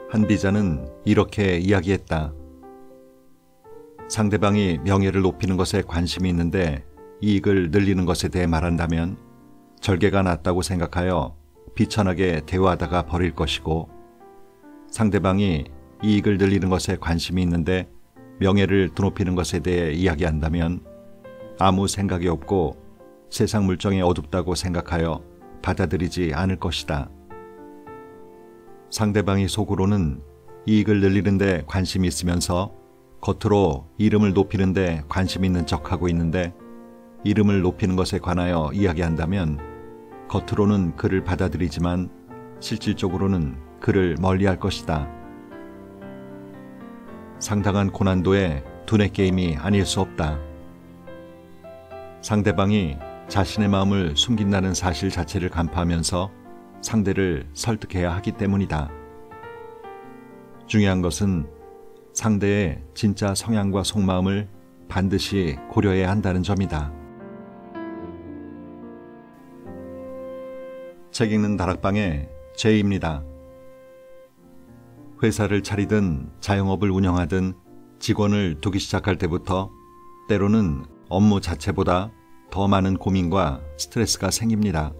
한 비자는 이렇게 이야기했다. 상대방이 명예를 높이는 것에 관심이 있는데 이익을 늘리는 것에 대해 말한다면 절개가 낫다고 생각하여 비천하게 대화하다가 버릴 것이고, 상대방이 이익을 늘리는 것에 관심이 있는데 명예를 드높이는 것에 대해 이야기한다면 아무 생각이 없고 세상 물정이 어둡다고 생각하여 받아들이지 않을 것이다. 상대방이 속으로는 이익을 늘리는 데 관심이 있으면서 겉으로 이름을 높이는 데 관심 있는 척하고 있는데, 이름을 높이는 것에 관하여 이야기한다면 겉으로는 그를 받아들이지만 실질적으로는 그를 멀리할 것이다. 상당한 고난도의 두뇌 게임이 아닐 수 없다. 상대방이 자신의 마음을 숨긴다는 사실 자체를 간파하면서 상대를 설득해야 하기 때문이다. 중요한 것은 상대의 진짜 성향과 속마음을 반드시 고려해야 한다는 점이다. 책 읽는 다락방의 제이입니다. 회사를 차리든 자영업을 운영하든 직원을 두기 시작할 때부터 때로는 업무 자체보다 더 많은 고민과 스트레스가 생깁니다.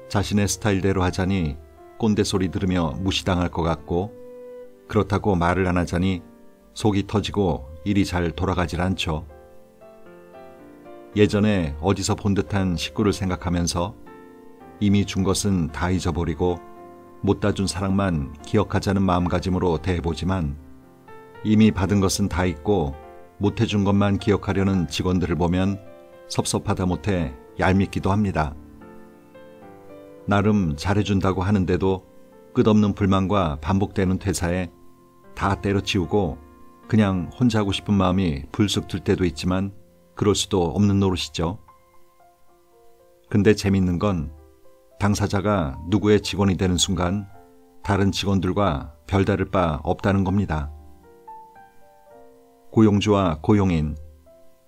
자신의 스타일대로 하자니 꼰대 소리 들으며 무시당할 것 같고, 그렇다고 말을 안 하자니 속이 터지고 일이 잘 돌아가질 않죠. 예전에 어디서 본 듯한 식구를 생각하면서 이미 준 것은 다 잊어버리고 못다 준 사랑만 기억하자는 마음가짐으로 대해보지만, 이미 받은 것은 다 잊고 못해준 것만 기억하려는 직원들을 보면 섭섭하다 못해 얄밉기도 합니다. 나름 잘해준다고 하는데도 끝없는 불만과 반복되는 퇴사에 다 때려치우고 그냥 혼자 하고 싶은 마음이 불쑥 들 때도 있지만 그럴 수도 없는 노릇이죠. 근데 재밌는 건 당사자가 누구의 직원이 되는 순간 다른 직원들과 별다를 바 없다는 겁니다. 고용주와 고용인,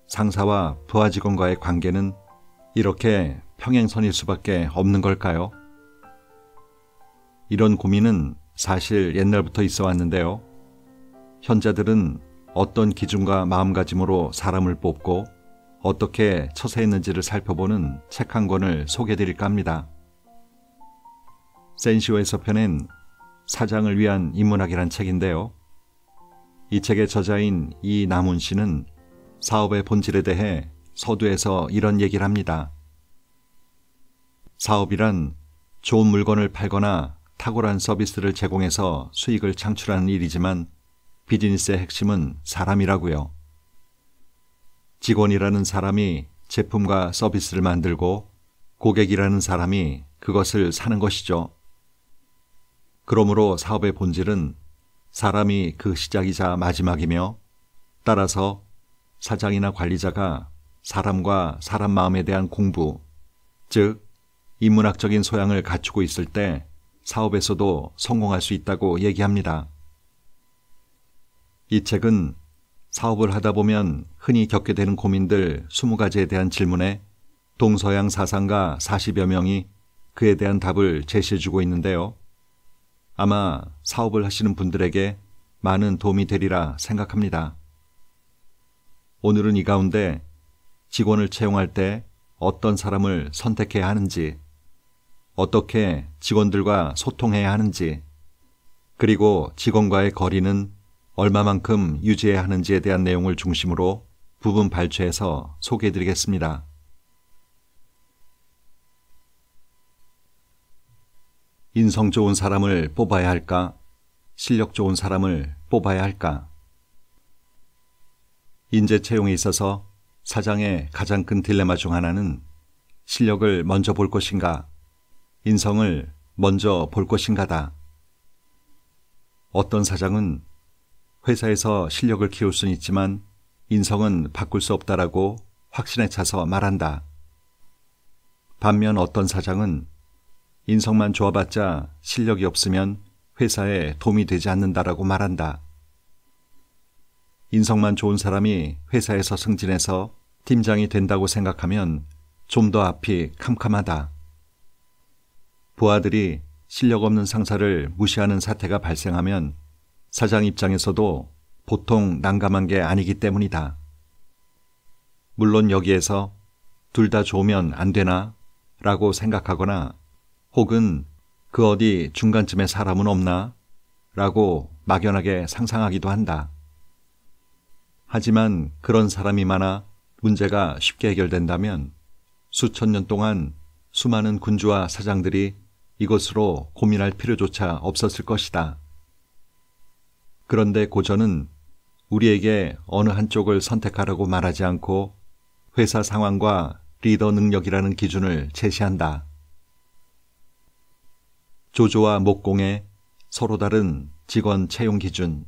상사와 부하 직원과의 관계는 이렇게 평행선일 수밖에 없는 걸까요? 이런 고민은 사실 옛날부터 있어 왔는데요. 현자들은 어떤 기준과 마음가짐으로 사람을 뽑고 어떻게 처세했는지를 살펴보는 책 한 권을 소개해드릴까 합니다. 센시오에서 펴낸 사장을 위한 인문학이란 책인데요. 이 책의 저자인 이남훈 씨는 사업의 본질에 대해 서두에서 이런 얘기를 합니다. 사업이란 좋은 물건을 팔거나 탁월한 서비스를 제공해서 수익을 창출하는 일이지만 비즈니스의 핵심은 사람이라고요. 직원이라는 사람이 제품과 서비스를 만들고 고객이라는 사람이 그것을 사는 것이죠. 그러므로 사업의 본질은 사람이 그 시작이자 마지막이며, 따라서 사장이나 관리자가 사람과 사람 마음에 대한 공부, 즉 인문학적인 소양을 갖추고 있을 때 사업에서도 성공할 수 있다고 얘기합니다. 이 책은 사업을 하다 보면 흔히 겪게 되는 고민들 20가지에 대한 질문에 동서양 사상가 40여 명이 그에 대한 답을 제시해주고 있는데요. 아마 사업을 하시는 분들에게 많은 도움이 되리라 생각합니다. 오늘은 이 가운데 직원을 채용할 때 어떤 사람을 선택해야 하는지, 어떻게 직원들과 소통해야 하는지, 그리고 직원과의 거리는 얼마만큼 유지해야 하는지에 대한 내용을 중심으로 부분 발췌해서 소개해드리겠습니다. 인성 좋은 사람을 뽑아야 할까? 실력 좋은 사람을 뽑아야 할까? 인재 채용에 있어서 사장의 가장 큰 딜레마 중 하나는 실력을 먼저 볼 것인가, 인성을 먼저 볼 것인가다. 어떤 사장은 회사에서 실력을 키울 수는 있지만 인성은 바꿀 수 없다라고 확신에 차서 말한다. 반면 어떤 사장은 인성만 좋아봤자 실력이 없으면 회사에 도움이 되지 않는다라고 말한다. 인성만 좋은 사람이 회사에서 승진해서 팀장이 된다고 생각하면 좀 더 앞이 캄캄하다. 부하들이 실력 없는 상사를 무시하는 사태가 발생하면 사장 입장에서도 보통 난감한 게 아니기 때문이다. 물론 여기에서 둘 다 좋으면 안 되나? 라고 생각하거나 혹은 그 어디 중간쯤에 사람은 없나? 라고 막연하게 상상하기도 한다. 하지만 그런 사람이 많아 문제가 쉽게 해결된다면 수천 년 동안 수많은 군주와 사장들이 이것으로 고민할 필요조차 없었을 것이다. 그런데 고전은 우리에게 어느 한쪽을 선택하라고 말하지 않고 회사 상황과 리더 능력이라는 기준을 제시한다. 조조와 목공의 서로 다른 직원 채용 기준.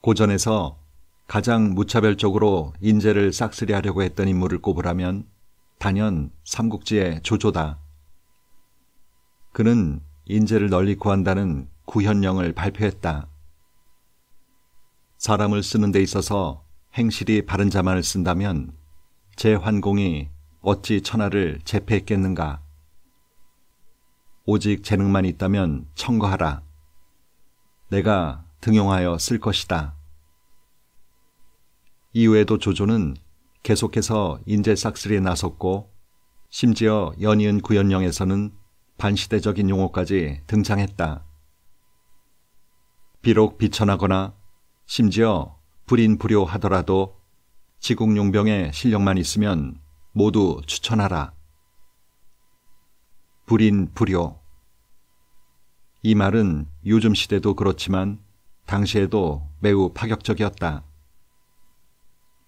고전에서 가장 무차별적으로 인재를 싹쓸이하려고 했던 인물을 꼽으라면 단연 삼국지의 조조다. 그는 인재를 널리 구한다는 구현령을 발표했다. 사람을 쓰는 데 있어서 행실이 바른 자만을 쓴다면 제환공이 어찌 천하를 제패했겠는가. 오직 재능만 있다면 청거하라. 내가 등용하여 쓸 것이다. 이후에도 조조는 계속해서 인재 싹쓸이에 나섰고 심지어 연이은 구현령에서는 반시대적인 용어까지 등장했다. 비록 비천하거나 심지어 불인불효하더라도 지국용병의 실력만 있으면 모두 추천하라. 불인불효. 이 말은 요즘 시대도 그렇지만 당시에도 매우 파격적이었다.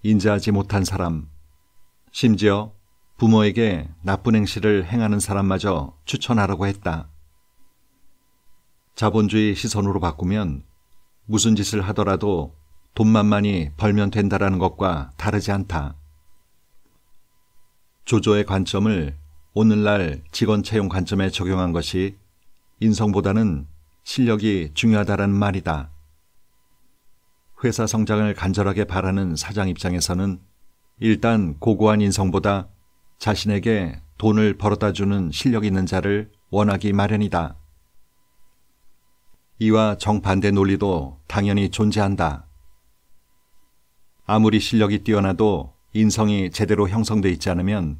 인자하지 못한 사람, 심지어 부모에게 나쁜 행실을 행하는 사람마저 추천하라고 했다. 자본주의 시선으로 바꾸면 무슨 짓을 하더라도 돈만 많이 벌면 된다라는 것과 다르지 않다. 조조의 관점을 오늘날 직원 채용 관점에 적용한 것이 인성보다는 실력이 중요하다라는 말이다. 회사 성장을 간절하게 바라는 사장 입장에서는 일단 고고한 인성보다 자신에게 돈을 벌어다 주는 실력 있는 자를 원하기 마련이다. 이와 정반대 논리도 당연히 존재한다. 아무리 실력이 뛰어나도 인성이 제대로 형성돼 있지 않으면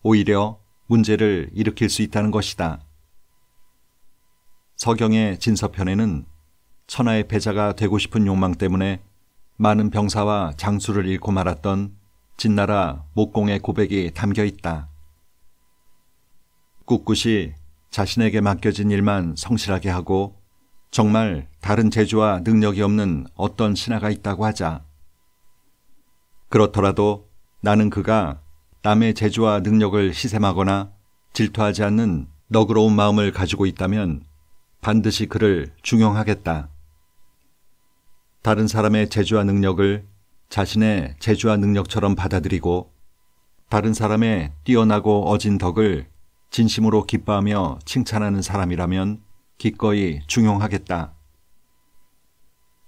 오히려 문제를 일으킬 수 있다는 것이다. 서경의 진서편에는 천하의 패자가 되고 싶은 욕망 때문에 많은 병사와 장수를 잃고 말았던 진나라 목공의 고백이 담겨 있다. 꿋꿋이 자신에게 맡겨진 일만 성실하게 하고 정말 다른 재주와 능력이 없는 어떤 신하가 있다고 하자. 그렇더라도 나는 그가 남의 재주와 능력을 시샘하거나 질투하지 않는 너그러운 마음을 가지고 있다면 반드시 그를 중용하겠다. 다른 사람의 재주와 능력을 자신의 재주와 능력처럼 받아들이고 다른 사람의 뛰어나고 어진 덕을 진심으로 기뻐하며 칭찬하는 사람이라면 기꺼이 중용하겠다.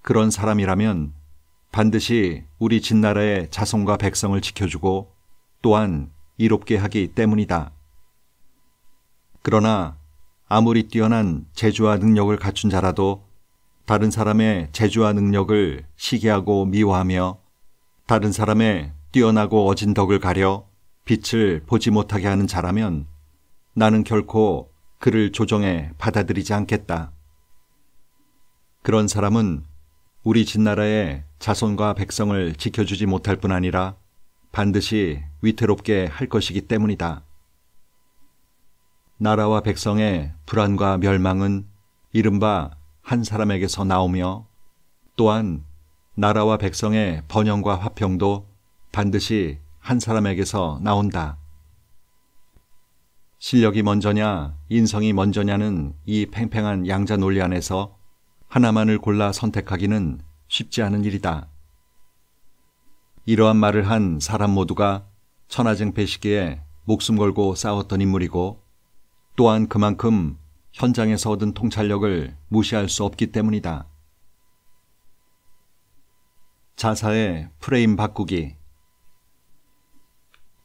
그런 사람이라면 반드시 우리 진나라의 자손과 백성을 지켜주고 또한 이롭게 하기 때문이다. 그러나 아무리 뛰어난 재주와 능력을 갖춘 자라도 다른 사람의 재주와 능력을 시기하고 미워하며 다른 사람의 뛰어나고 어진 덕을 가려 빛을 보지 못하게 하는 자라면 나는 결코 그를 조정해 받아들이지 않겠다. 그런 사람은 우리 진나라의 자손과 백성을 지켜주지 못할 뿐 아니라 반드시 위태롭게 할 것이기 때문이다. 나라와 백성의 불안과 멸망은 이른바 한 사람에게서 나오며 또한 나라와 백성의 번영과 화평도 반드시 한 사람에게서 나온다. 실력이 먼저냐 인성이 먼저냐는 이 팽팽한 양자 논리 안에서 하나만을 골라 선택하기는 쉽지 않은 일이다. 이러한 말을 한 사람 모두가 천하쟁패 시기에 목숨 걸고 싸웠던 인물이고 또한 그만큼 현장에서 얻은 통찰력을 무시할 수 없기 때문이다. 자사의 프레임 바꾸기.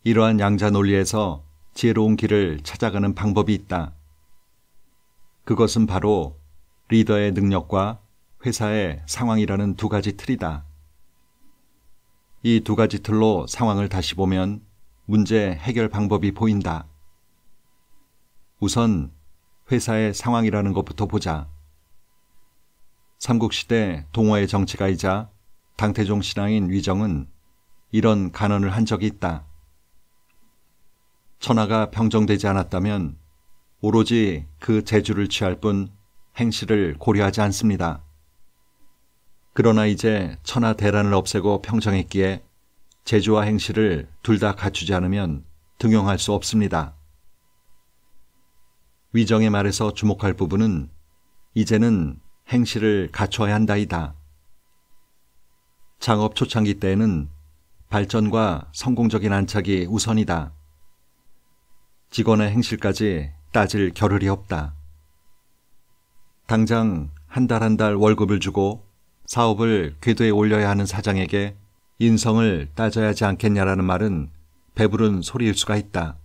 이러한 양자 논리에서 지혜로운 길을 찾아가는 방법이 있다. 그것은 바로 리더의 능력과 회사의 상황이라는 두 가지 틀이다. 이 두 가지 틀로 상황을 다시 보면 문제 해결 방법이 보인다. 우선 회사의 상황이라는 것부터 보자. 삼국시대 동호의 정치가이자 당태종 신하인 위정은 이런 간언을 한 적이 있다. 천하가 평정되지 않았다면 오로지 그 재주를 취할 뿐 행실을 고려하지 않습니다. 그러나 이제 천하 대란을 없애고 평정했기에 재주와 행실을 둘 다 갖추지 않으면 등용할 수 없습니다. 위정의 말에서 주목할 부분은 이제는 행실을 갖춰야 한다이다. 창업 초창기 때에는 발전과 성공적인 안착이 우선이다. 직원의 행실까지 따질 겨를이 없다. 당장 한 달 한 달 월급을 주고 사업을 궤도에 올려야 하는 사장에게 인성을 따져야 하지 않겠냐라는 말은 배부른 소리일 수가 있다.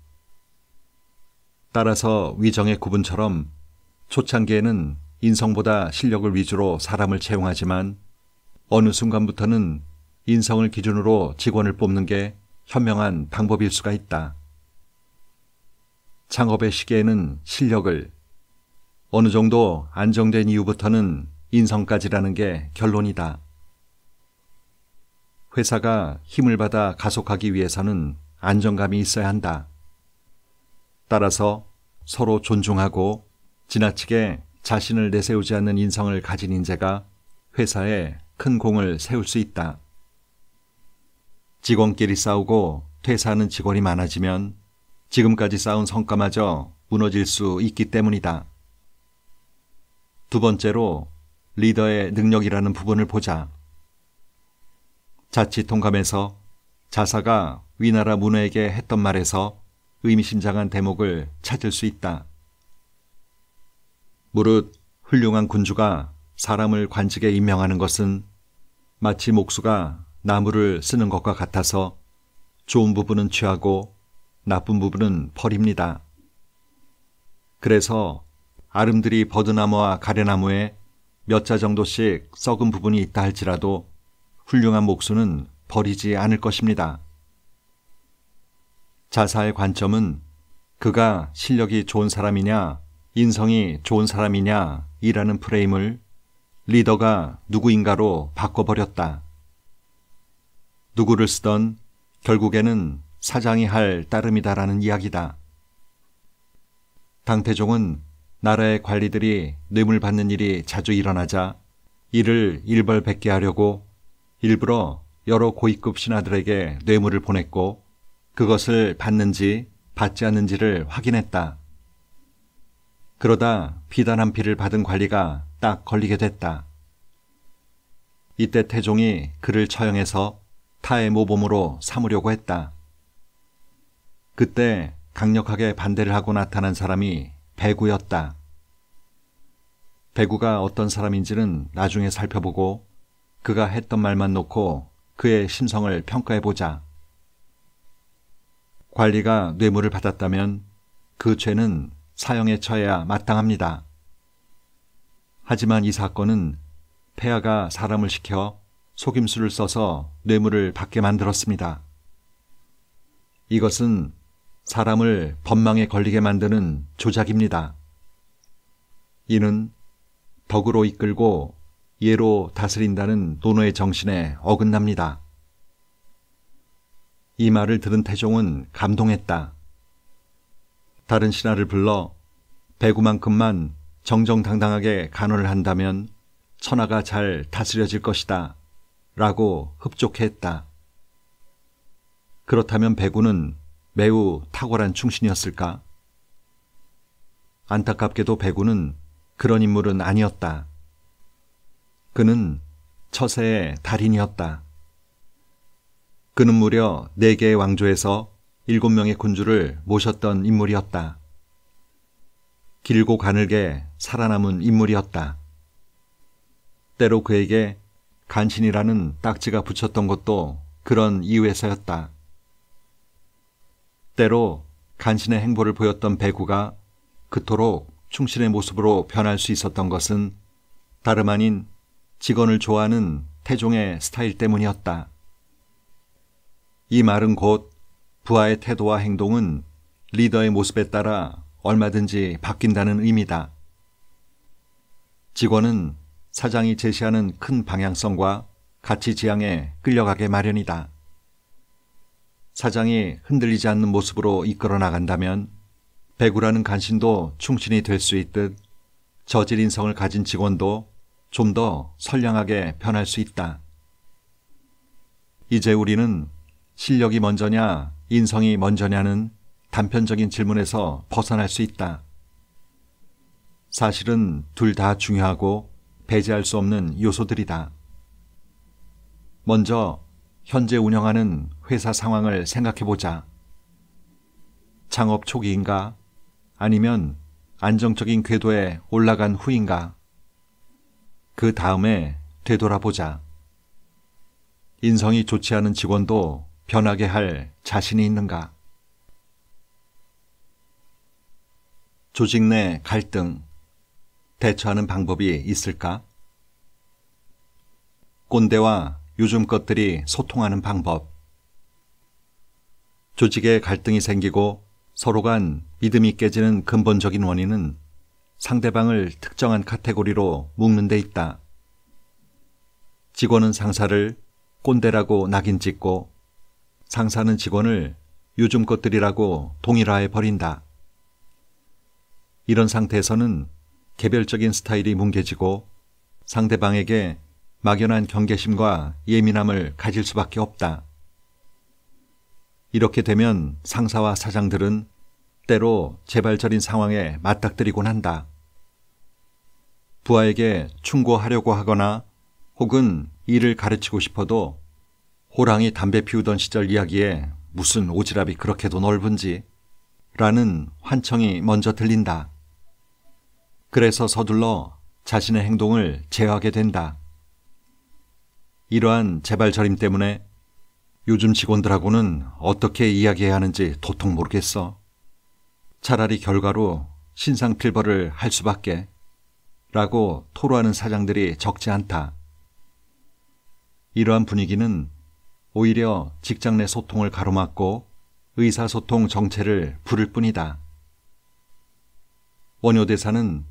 따라서 위정의 구분처럼 초창기에는 인성보다 실력을 위주로 사람을 채용하지만 어느 순간부터는 인성을 기준으로 직원을 뽑는 게 현명한 방법일 수가 있다. 창업의 시기에는 실력을, 어느 정도 안정된 이후부터는 인성까지라는 게 결론이다. 회사가 힘을 받아 가속하기 위해서는 안정감이 있어야 한다. 따라서 서로 존중하고 지나치게 자신을 내세우지 않는 인성을 가진 인재가 회사에 큰 공을 세울 수 있다. 직원끼리 싸우고 퇴사하는 직원이 많아지면 지금까지 쌓은 성과마저 무너질 수 있기 때문이다. 두 번째로 리더의 능력이라는 부분을 보자. 자치통감에서 자사가 위나라 문호에게 했던 말에서 의미심장한 대목을 찾을 수 있다. 무릇 훌륭한 군주가 사람을 관직에 임명하는 것은 마치 목수가 나무를 쓰는 것과 같아서 좋은 부분은 취하고 나쁜 부분은 버립니다. 그래서 아름드리 버드나무와 가래나무에 몇 자 정도씩 썩은 부분이 있다 할지라도 훌륭한 목수는 버리지 않을 것입니다. 자사의 관점은 그가 실력이 좋은 사람이냐, 인성이 좋은 사람이냐 이라는 프레임을 리더가 누구인가로 바꿔버렸다. 누구를 쓰던 결국에는 사장이 할 따름이다라는 이야기다. 당태종은 나라의 관리들이 뇌물 받는 일이 자주 일어나자 이를 일벌백계 하려고 일부러 여러 고위급 신하들에게 뇌물을 보냈고 그것을 받는지 받지 않는지를 확인했다. 그러다 비단 한 피를 받은 관리가 딱 걸리게 됐다. 이때 태종이 그를 처형해서 타의 모범으로 삼으려고 했다. 그때 강력하게 반대를 하고 나타난 사람이 배구였다. 배구가 어떤 사람인지는 나중에 살펴보고 그가 했던 말만 놓고 그의 심성을 평가해보자. 관리가 뇌물을 받았다면 그 죄는 사형에 처해야 마땅합니다. 하지만 이 사건은 폐하가 사람을 시켜 속임수를 써서 뇌물을 받게 만들었습니다. 이것은 사람을 법망에 걸리게 만드는 조작입니다. 이는 덕으로 이끌고 예로 다스린다는 논어의 정신에 어긋납니다. 이 말을 들은 태종은 감동했다. 다른 신하를 불러 배구만큼만 정정당당하게 간언을 한다면 천하가 잘 다스려질 것이다 라고 흡족해했다. 그렇다면 배구는 매우 탁월한 충신이었을까? 안타깝게도 배구는 그런 인물은 아니었다. 그는 처세의 달인이었다. 그는 무려 4개의 왕조에서 7명의 군주를 모셨던 인물이었다. 길고 가늘게 살아남은 인물이었다. 때로 그에게 간신이라는 딱지가 붙였던 것도 그런 이유에서였다. 때로 간신의 행보를 보였던 배구가 그토록 충실의 모습으로 변할 수 있었던 것은 다름 아닌 직원을 좋아하는 태종의 스타일 때문이었다. 이 말은 곧 부하의 태도와 행동은 리더의 모습에 따라 얼마든지 바뀐다는 의미다. 직원은 사장이 제시하는 큰 방향성과 가치 지향에 끌려가게 마련이다. 사장이 흔들리지 않는 모습으로 이끌어 나간다면 배구라는 간신도 충신이 될 수 있듯 저질 인성을 가진 직원도 좀 더 선량하게 변할 수 있다. 이제 우리는 실력이 먼저냐 인성이 먼저냐는 단편적인 질문에서 벗어날 수 있다. 사실은 둘 다 중요하고 배제할 수 없는 요소들이다. 먼저 현재 운영하는 회사 상황을 생각해보자. 창업 초기인가? 아니면 안정적인 궤도에 올라간 후인가? 그 다음에 되돌아보자. 인성이 좋지 않은 직원도 변하게 할 자신이 있는가? 조직 내 갈등, 대처하는 방법이 있을까? 꼰대와 요즘 것들이 소통하는 방법. 조직에 갈등이 생기고 서로 간 믿음이 깨지는 근본적인 원인은 상대방을 특정한 카테고리로 묶는 데 있다. 직원은 상사를 꼰대라고 낙인 찍고 상사는 직원을 요즘 것들이라고 동일화해 버린다. 이런 상태에서는 개별적인 스타일이 뭉개지고 상대방에게 막연한 경계심과 예민함을 가질 수밖에 없다. 이렇게 되면 상사와 사장들은 때로 재발절인 상황에 맞닥뜨리곤 한다. 부하에게 충고하려고 하거나 혹은 일을 가르치고 싶어도 호랑이 담배 피우던 시절 이야기에 무슨 오지랖이 그렇게도 넓은지 라는 환청이 먼저 들린다. 그래서 서둘러 자신의 행동을 제어하게 된다. 이러한 재발절임 때문에 요즘 직원들하고는 어떻게 이야기해야 하는지 도통 모르겠어. 차라리 결과로 신상필벌을 할 수밖에 라고 토로하는 사장들이 적지 않다. 이러한 분위기는 오히려 직장 내 소통을 가로막고 의사소통 정체를 부를 뿐이다. 원효대사는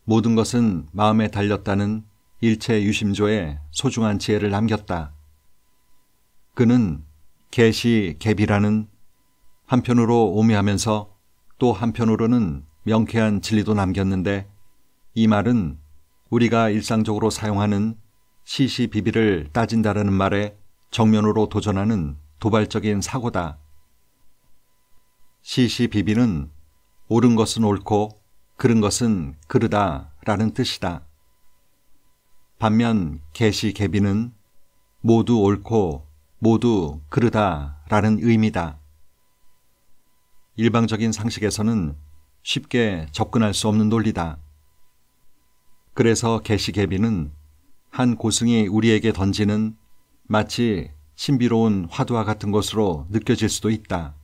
모든 것은 마음에 달렸다는 일체 유심조의 소중한 지혜를 남겼다. 그는 개시개비라는 한편으로 오묘하면서 또 한편으로는 명쾌한 진리도 남겼는데 이 말은 우리가 일상적으로 사용하는 시시비비를 따진다라는 말에 정면으로 도전하는 도발적인 사고다. 시시비비는 옳은 것은 옳고 그른 것은 그르다 라는 뜻이다. 반면 개시개비는 모두 옳고 모두 그르다 라는 의미다. 일방적인 상식에서는 쉽게 접근할 수 없는 논리다. 그래서 개시개비는 한 고승이 우리에게 던지는 마치 신비로운 화두와 같은 것으로 느껴질 수도 있다.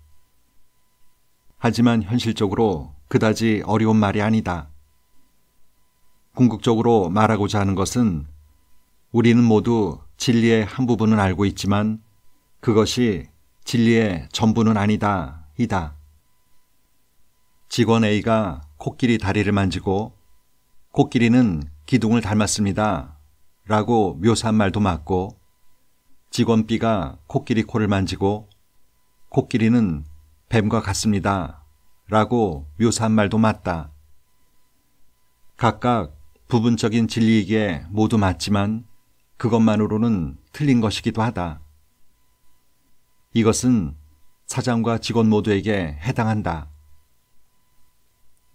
하지만 현실적으로 그다지 어려운 말이 아니다. 궁극적으로 말하고자 하는 것은 우리는 모두 진리의 한 부분은 알고 있지만 그것이 진리의 전부는 아니다, 이다. 직원 A가 코끼리 다리를 만지고 코끼리는 기둥을 닮았습니다 라고 묘사한 말도 맞고 직원 B가 코끼리 코를 만지고 코끼리는 뱀과 같습니다 라고 묘사한 말도 맞다. 각각 부분적인 진리이기에 모두 맞지만 그것만으로는 틀린 것이기도 하다. 이것은 사장과 직원 모두에게 해당한다.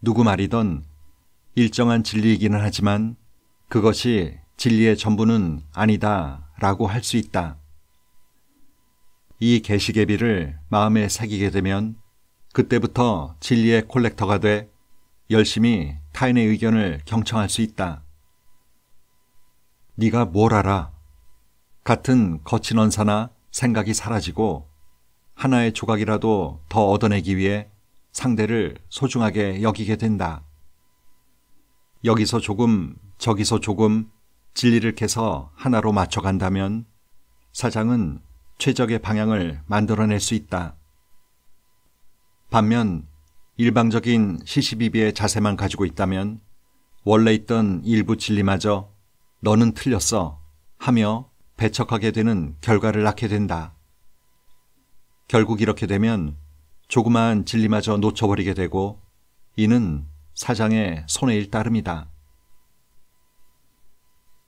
누구 말이든 일정한 진리이기는 하지만 그것이 진리의 전부는 아니다 라고 할 수 있다. 이 개시개비를 마음에 새기게 되면 그때부터 진리의 콜렉터가 돼 열심히 타인의 의견을 경청할 수 있다. 네가 뭘 알아? 같은 거친 언사나 생각이 사라지고 하나의 조각이라도 더 얻어내기 위해 상대를 소중하게 여기게 된다. 여기서 조금, 저기서 조금 진리를 캐서 하나로 맞춰간다면 사장은 최적의 방향을 만들어낼 수 있다. 반면 일방적인 시시비비의 자세만 가지고 있다면 원래 있던 일부 진리마저 너는 틀렸어 하며 배척하게 되는 결과를 낳게 된다. 결국 이렇게 되면 조그마한 진리마저 놓쳐버리게 되고 이는 사장의 손해일 따름이다.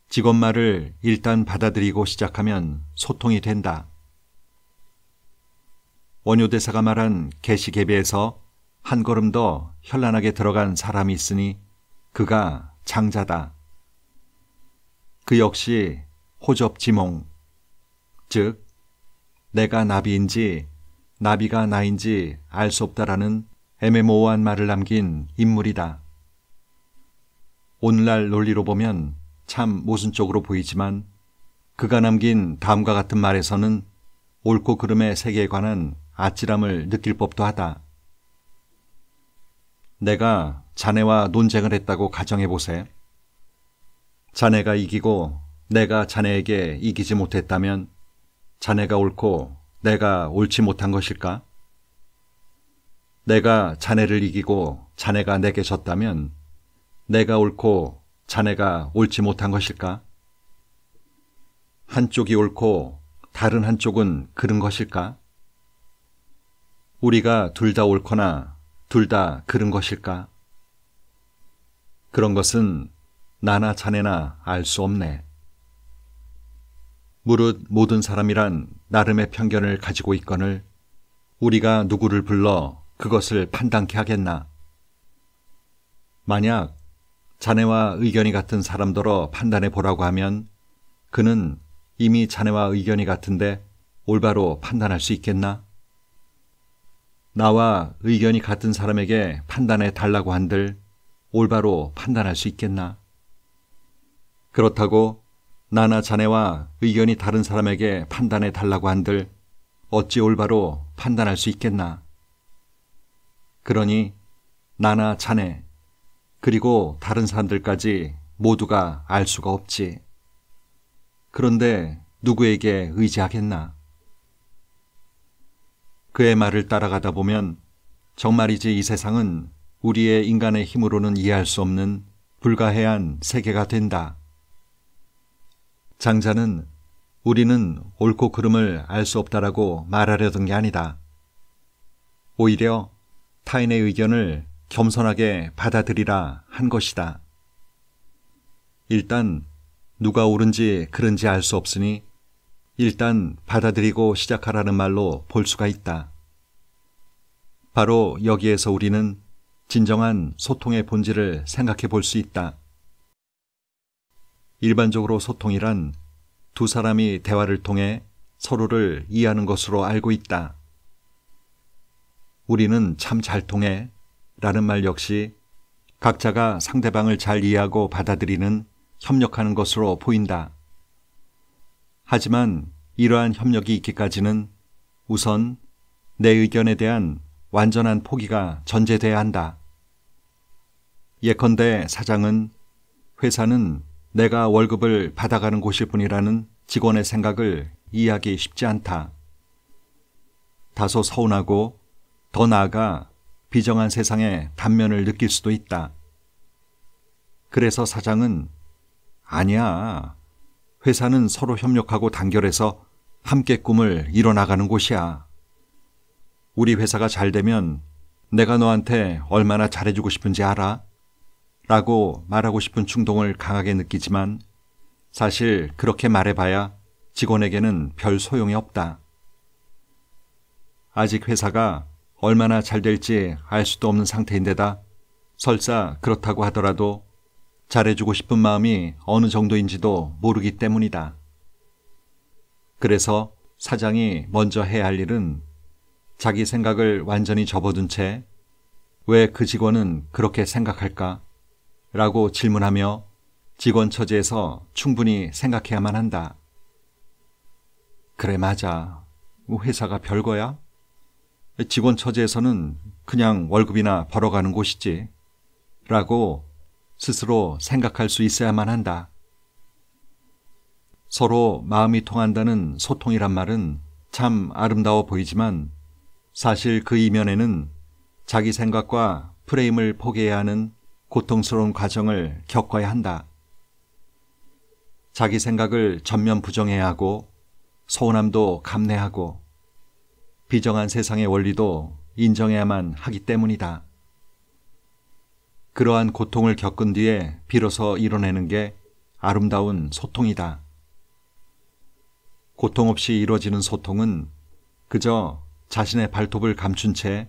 직원 말을 일단 받아들이고 시작하면 소통이 된다. 원효대사가 말한 개시개비에서 한 걸음 더 현란하게 들어간 사람이 있으니 그가 장자다. 그 역시 호접지몽, 즉 내가 나비인지 나비가 나인지 알 수 없다라는 애매모호한 말을 남긴 인물이다. 오늘날 논리로 보면 참 모순적으로 보이지만 그가 남긴 다음과 같은 말에서는 옳고 그름의 세계에 관한 아찔함을 느낄 법도 하다. 내가 자네와 논쟁을 했다고 가정해보세. 자네가 이기고 내가 자네에게 이기지 못했다면 자네가 옳고 내가 옳지 못한 것일까? 내가 자네를 이기고 자네가 내게 졌다면 내가 옳고 자네가 옳지 못한 것일까? 한쪽이 옳고 다른 한쪽은 그른 것일까? 우리가 둘 다 옳거나 둘 다 그른 것일까? 그런 것은 나나 자네나 알 수 없네. 무릇 모든 사람이란 나름의 편견을 가지고 있거늘 우리가 누구를 불러 그것을 판단케 하겠나? 만약 자네와 의견이 같은 사람더러 판단해 보라고 하면 그는 이미 자네와 의견이 같은데 올바로 판단할 수 있겠나? 나와 의견이 같은 사람에게 판단해 달라고 한들 올바로 판단할 수 있겠나? 그렇다고 나나 자네와 의견이 다른 사람에게 판단해 달라고 한들 어찌 올바로 판단할 수 있겠나? 그러니 나나 자네 그리고 다른 사람들까지 모두가 알 수가 없지. 그런데 누구에게 의지하겠나? 그의 말을 따라가다 보면 정말이지 이 세상은 우리의 인간의 힘으로는 이해할 수 없는 불가해한 세계가 된다. 장자는 우리는 옳고 그름을 알 수 없다라고 말하려던 게 아니다. 오히려 타인의 의견을 겸손하게 받아들이라 한 것이다. 일단 누가 옳은지 그른지 알 수 없으니 일단 받아들이고 시작하라는 말로 볼 수가 있다. 바로 여기에서 우리는 진정한 소통의 본질을 생각해 볼 수 있다. 일반적으로 소통이란 두 사람이 대화를 통해 서로를 이해하는 것으로 알고 있다. 우리는 참 잘 통해 라는 말 역시 각자가 상대방을 잘 이해하고 받아들이는 협력하는 것으로 보인다. 하지만 이러한 협력이 있기까지는 우선 내 의견에 대한 완전한 포기가 전제돼야 한다. 예컨대 사장은 회사는 내가 월급을 받아가는 곳일 뿐이라는 직원의 생각을 이해하기 쉽지 않다. 다소 서운하고 더 나아가 비정한 세상의 단면을 느낄 수도 있다. 그래서 사장은 아니야. 회사는 서로 협력하고 단결해서 함께 꿈을 이뤄나가는 곳이야. 우리 회사가 잘 되면 내가 너한테 얼마나 잘해주고 싶은지 알아? 라고 말하고 싶은 충동을 강하게 느끼지만 사실 그렇게 말해봐야 직원에게는 별 소용이 없다. 아직 회사가 얼마나 잘 될지 알 수도 없는 상태인데다 설사 그렇다고 하더라도 잘해주고 싶은 마음이 어느 정도인지도 모르기 때문이다. 그래서 사장이 먼저 해야 할 일은 자기 생각을 완전히 접어둔 채 왜 그 직원은 그렇게 생각할까? 라고 질문하며 직원 처지에서 충분히 생각해야만 한다. 그래, 맞아. 회사가 별거야? 직원 처지에서는 그냥 월급이나 벌어가는 곳이지. 라고 스스로 생각할 수 있어야만 한다. 서로 마음이 통한다는 소통이란 말은 참 아름다워 보이지만 사실 그 이면에는 자기 생각과 프레임을 포기해야 하는 고통스러운 과정을 겪어야 한다. 자기 생각을 전면 부정해야 하고 서운함도 감내하고 비정한 세상의 원리도 인정해야만 하기 때문이다. 그러한 고통을 겪은 뒤에 비로소 이뤄내는 게 아름다운 소통이다. 고통 없이 이루어지는 소통은 그저 자신의 발톱을 감춘 채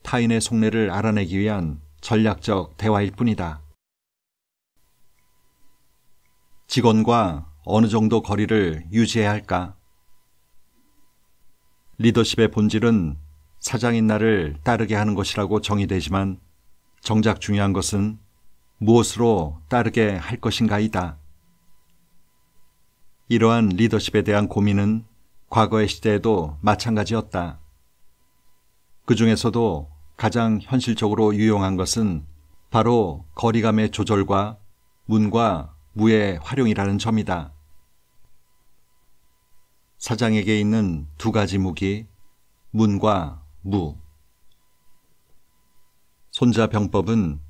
타인의 속내를 알아내기 위한 전략적 대화일 뿐이다. 직원과 어느 정도 거리를 유지해야 할까? 리더십의 본질은 사장인 나를 따르게 하는 것이라고 정의되지만 정작 중요한 것은 무엇으로 따르게 할 것인가이다. 이러한 리더십에 대한 고민은 과거의 시대에도 마찬가지였다. 그 중에서도 가장 현실적으로 유용한 것은 바로 거리감의 조절과 문과 무의 활용이라는 점이다. 사장에게 있는 두 가지 무기, 문과 무. 손자병법은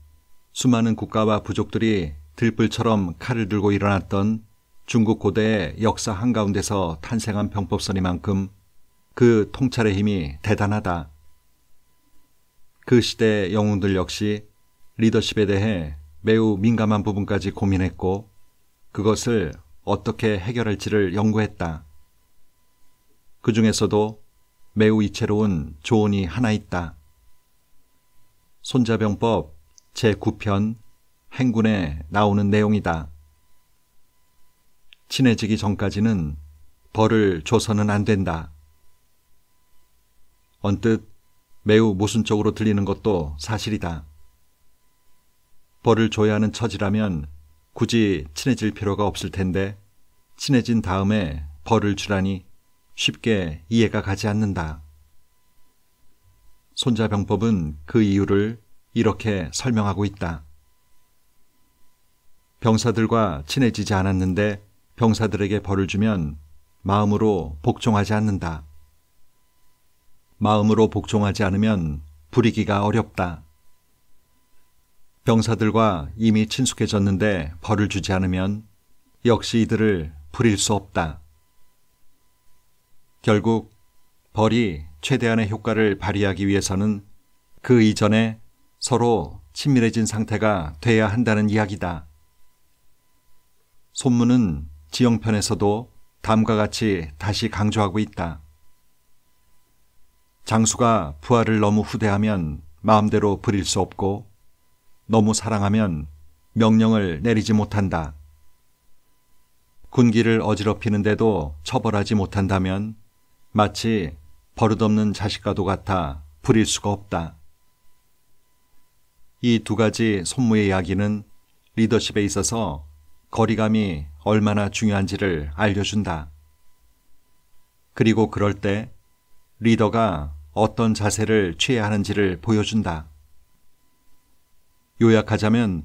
수많은 국가와 부족들이 들불처럼 칼을 들고 일어났던 중국 고대의 역사 한가운데서 탄생한 병법서니만큼 그 통찰의 힘이 대단하다. 그 시대의 영웅들 역시 리더십에 대해 매우 민감한 부분까지 고민했고 그것을 어떻게 해결할지를 연구했다. 그 중에서도 매우 이채로운 조언이 하나 있다. 손자병법 제9편 행군에 나오는 내용이다. 친해지기 전까지는 벌을 줘서는 안 된다. 언뜻 매우 모순적으로 들리는 것도 사실이다. 벌을 줘야 하는 처지라면 굳이 친해질 필요가 없을 텐데 친해진 다음에 벌을 주라니 쉽게 이해가 가지 않는다. 손자병법은 그 이유를 이렇게 설명하고 있다. 병사들과 친해지지 않았는데 병사들에게 벌을 주면 마음으로 복종하지 않는다. 마음으로 복종하지 않으면 부리기가 어렵다. 병사들과 이미 친숙해졌는데 벌을 주지 않으면 역시 이들을 부릴 수 없다. 결국 벌이 최대한의 효과를 발휘하기 위해서는 그 이전에 서로 친밀해진 상태가 돼야 한다는 이야기다. 손문은 지형편에서도 다음과 같이 다시 강조하고 있다. 장수가 부하를 너무 후대하면 마음대로 부릴 수 없고 너무 사랑하면 명령을 내리지 못한다. 군기를 어지럽히는데도 처벌하지 못한다면 마치 버릇없는 자식과도 같아 부릴 수가 없다. 이 두 가지 손무의 이야기는 리더십에 있어서 거리감이 얼마나 중요한지를 알려준다. 그리고 그럴 때 리더가 어떤 자세를 취해야 하는지를 보여준다. 요약하자면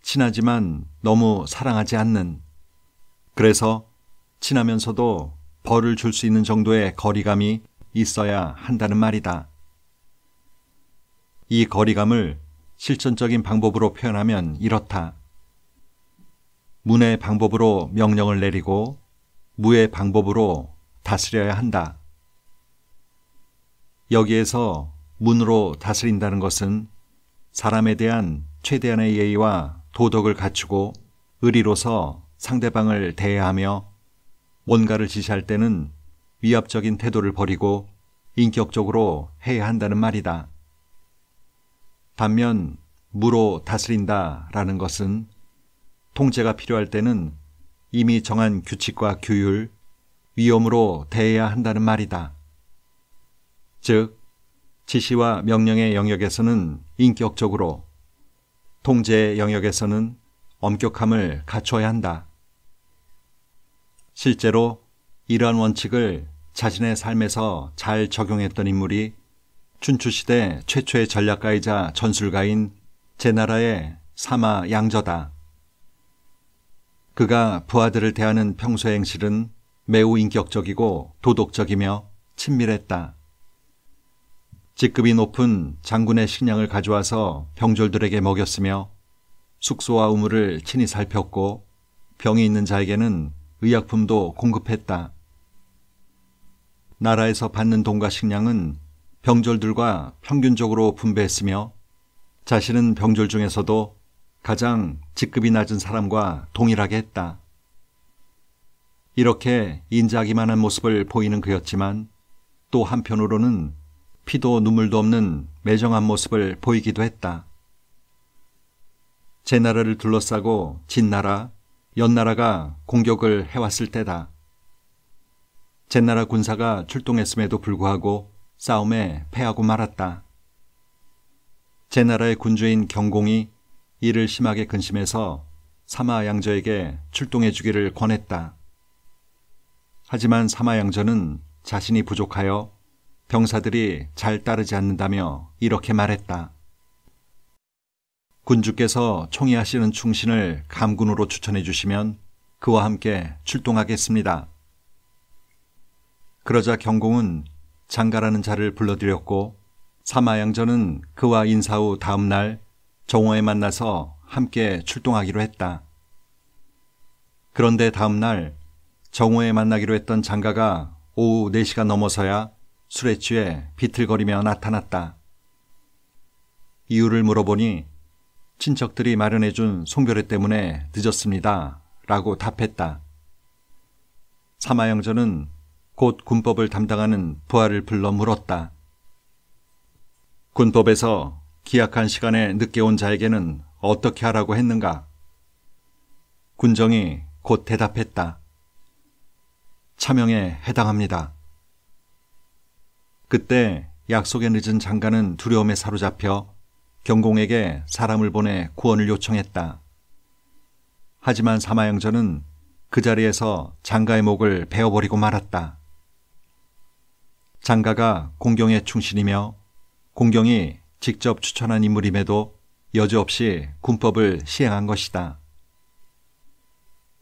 친하지만 너무 사랑하지 않는, 그래서 친하면서도 벌을 줄 수 있는 정도의 거리감이 있어야 한다는 말이다. 이 거리감을 실천적인 방법으로 표현하면 이렇다. 문의 방법으로 명령을 내리고 무의 방법으로 다스려야 한다. 여기에서 문으로 다스린다는 것은 사람에 대한 최대한의 예의와 도덕을 갖추고 의리로서 상대방을 대해야 하며 뭔가를 지시할 때는 위압적인 태도를 버리고 인격적으로 해야 한다는 말이다. 반면 무로 다스린다라는 것은 통제가 필요할 때는 이미 정한 규칙과 규율, 위엄으로 대해야 한다는 말이다. 즉, 지시와 명령의 영역에서는 인격적으로, 통제의 영역에서는 엄격함을 갖춰야 한다. 실제로 이러한 원칙을 자신의 삶에서 잘 적용했던 인물이 춘추시대 최초의 전략가이자 전술가인 제나라의 사마 양저다. 그가 부하들을 대하는 평소의 행실은 매우 인격적이고 도덕적이며 친밀했다. 직급이 높은 장군의 식량을 가져와서 병졸들에게 먹였으며 숙소와 우물을 친히 살폈고 병이 있는 자에게는 의약품도 공급했다. 나라에서 받는 돈과 식량은 병졸들과 평균적으로 분배했으며 자신은 병졸 중에서도 가장 직급이 낮은 사람과 동일하게 했다. 이렇게 인자하기만 한 모습을 보이는 그였지만 또 한편으로는 피도 눈물도 없는 매정한 모습을 보이기도 했다. 제 나라를 둘러싸고 진 나라, 연 나라가 공격을 해왔을 때다. 제 나라 군사가 출동했음에도 불구하고 싸움에 패하고 말았다. 제 나라의 군주인 경공이 이를 심하게 근심해서 사마양저에게 출동해 주기를 권했다. 하지만 사마양저는 자신이 부족하여 병사들이 잘 따르지 않는다며 이렇게 말했다. 군주께서 총애하시는 충신을 감군으로 추천해 주시면 그와 함께 출동하겠습니다. 그러자 경공은 장가라는 자를 불러들였고 사마양저는 그와 인사 후 다음 날 정오에 만나서 함께 출동하기로 했다. 그런데 다음 날 정오에 만나기로 했던 장가가 오후 4시가 넘어서야 술에 취해 비틀거리며 나타났다. 이유를 물어보니 친척들이 마련해준 송별회 때문에 늦었습니다. 라고 답했다. 사마양저는 곧 군법을 담당하는 부하를 불러 물었다. 군법에서 기약한 시간에 늦게 온 자에게는 어떻게 하라고 했는가? 군정이 곧 대답했다. 차명에 해당합니다. 그때 약속에 늦은 장가는 두려움에 사로잡혀 경공에게 사람을 보내 구원을 요청했다. 하지만 사마양저는 그 자리에서 장가의 목을 베어버리고 말았다. 장가가 공경의 충신이며 공경이 직접 추천한 인물임에도 여지없이 군법을 시행한 것이다.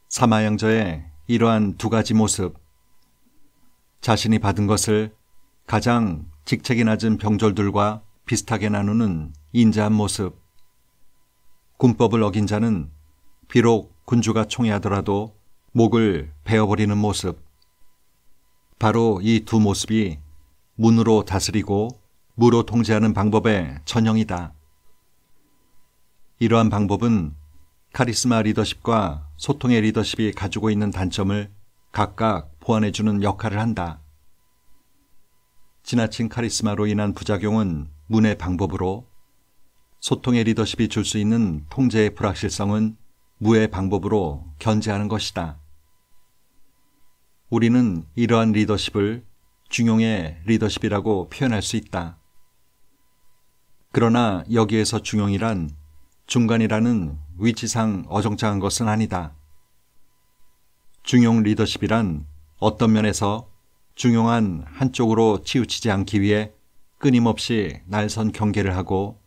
사마양저의 이러한 두 가지 모습, 자신이 받은 것을 가장 직책이 낮은 병졸들과 비슷하게 나누는 인자한 모습, 군법을 어긴 자는 비록 군주가 총애하더라도 목을 베어버리는 모습, 바로 이 두 모습이 문으로 다스리고 무로 통제하는 방법의 전형이다. 이러한 방법은 카리스마 리더십과 소통의 리더십이 가지고 있는 단점을 각각 보완해주는 역할을 한다. 지나친 카리스마로 인한 부작용은 문의 방법으로, 소통의 리더십이 줄 수 있는 통제의 불확실성은 무의 방법으로 견제하는 것이다. 우리는 이러한 리더십을 중용의 리더십이라고 표현할 수 있다. 그러나 여기에서 중용이란 중간이라는 위치상 어정쩡한 것은 아니다. 중용 리더십이란 어떤 면에서 중용한 한쪽으로 치우치지 않기 위해 끊임없이 날선 경계를 하고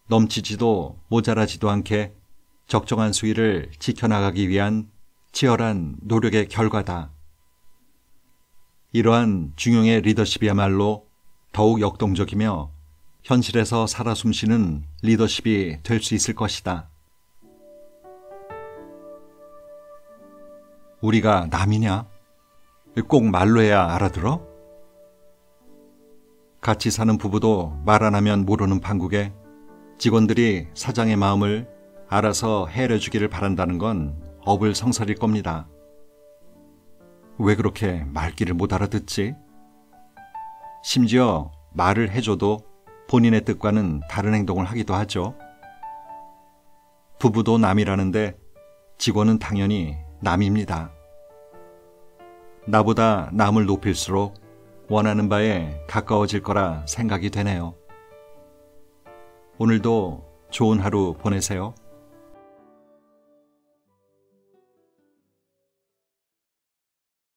넘치지도 모자라지도 않게 적정한 수위를 지켜나가기 위한 치열한 노력의 결과다. 이러한 중용의 리더십이야말로 더욱 역동적이며 현실에서 살아 숨쉬는 리더십이 될 수 있을 것이다. 우리가 남이냐? 꼭 말로 해야 알아들어? 같이 사는 부부도 말 안 하면 모르는 판국에 직원들이 사장의 마음을 알아서 헤아려주기를 바란다는 건 어불성설일 겁니다. 왜 그렇게 말귀를 못 알아듣지? 심지어 말을 해줘도 본인의 뜻과는 다른 행동을 하기도 하죠. 부부도 남이라는데 직원은 당연히 남입니다. 나보다 남을 높일수록 원하는 바에 가까워질 거라 생각이 되네요. 오늘도 좋은 하루 보내세요.